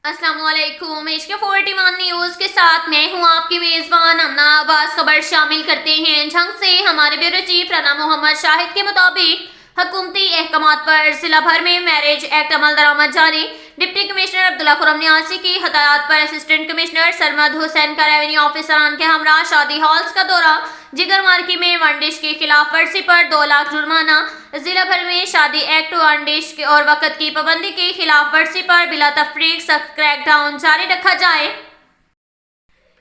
अस्सलाम वालेकुम। इश्क 41 न्यूज के साथ मैं हूं आपकी मेजबान अमना अब्बास। खबर शामिल करते हैं झंग से। हमारे ब्यूरो चीफ राना मोहम्मद शाहिद के मुताबिक हुकूमती अहकामात पर जिला भर में मैरिज एक्ट अमल दरामद जारी। डिप्टी कमिश्नर अब्दुल्ला खुरम न्यासी की हदायत पर असिस्टेंट कमिश्नर सरमद हुसैन का रेवेन्यू ऑफिसरान के हमरा शादी हॉल्स का दौरा। जिगर मार्की में वन डिश की खिलाफ वर्जी पर 2 लाख जुर्माना। जिला भर में शादी एक्ट वन डिश और वक्त की पाबंदी की खिलाफ वर्जी पर बिला तफरीक सख्त क्रैकडाउन जारी रखा जाए।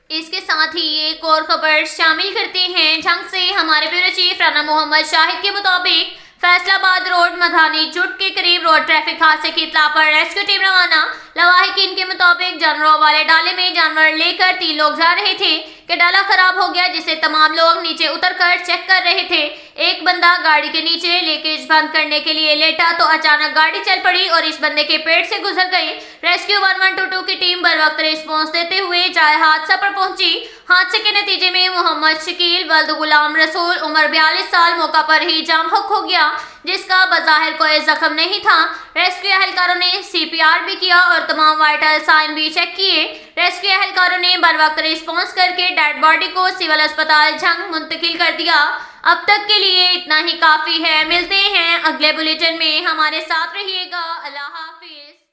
इसके साथ ही एक और खबर शामिल करते हैं झंग से। हमारे ब्यूरो चीफ राना मोहम्मद शाहिद के मुताबिक फैसलाबाद रोड मधानी जुट के करीब रोड ट्रैफिक हादसे की इत्तला पर रेस्क्यू टीम रवाना। लवाहिकीन के मुताबिक जानवरों वाले डाले में जानवर लेकर 3 लोग जा रहे थे कि डाला खराब हो गया, जिसे तमाम लोग नीचे उतरकर चेक कर रहे थे। एक बंदा गाड़ी के नीचे लीकेज बंद करने के लिए लेटा तो अचानक गाड़ी चल पड़ी और इस बंदे के पेट से गुजर गई। रेस्क्यू 1122 की टीम बर वक्त रिस्पॉन्स देते हुए जाए हादसा पर पहुंची। हादसे के नतीजे में मोहम्मद शकील वल्द गुलाम रसूल उम्र 42 साल मौका पर ही जाम हक हो गया, जिसका बज़ाहिर कोई जख्म नहीं था। रेस्क्यू एहलकारों ने CPR भी किया और तमाम वाइटल साइन भी चेक किए। रेस्क्यू एहलकारों ने बर वक्त रिस्पॉन्स करके डेड बॉडी को सिविल अस्पताल झंग मुंतकिल कर दिया। अब तक के लिए इतना ही काफी है। मिलते हैं अगले बुलेटिन में, हमारे साथ रहिएगा। अल्लाह हाफिज।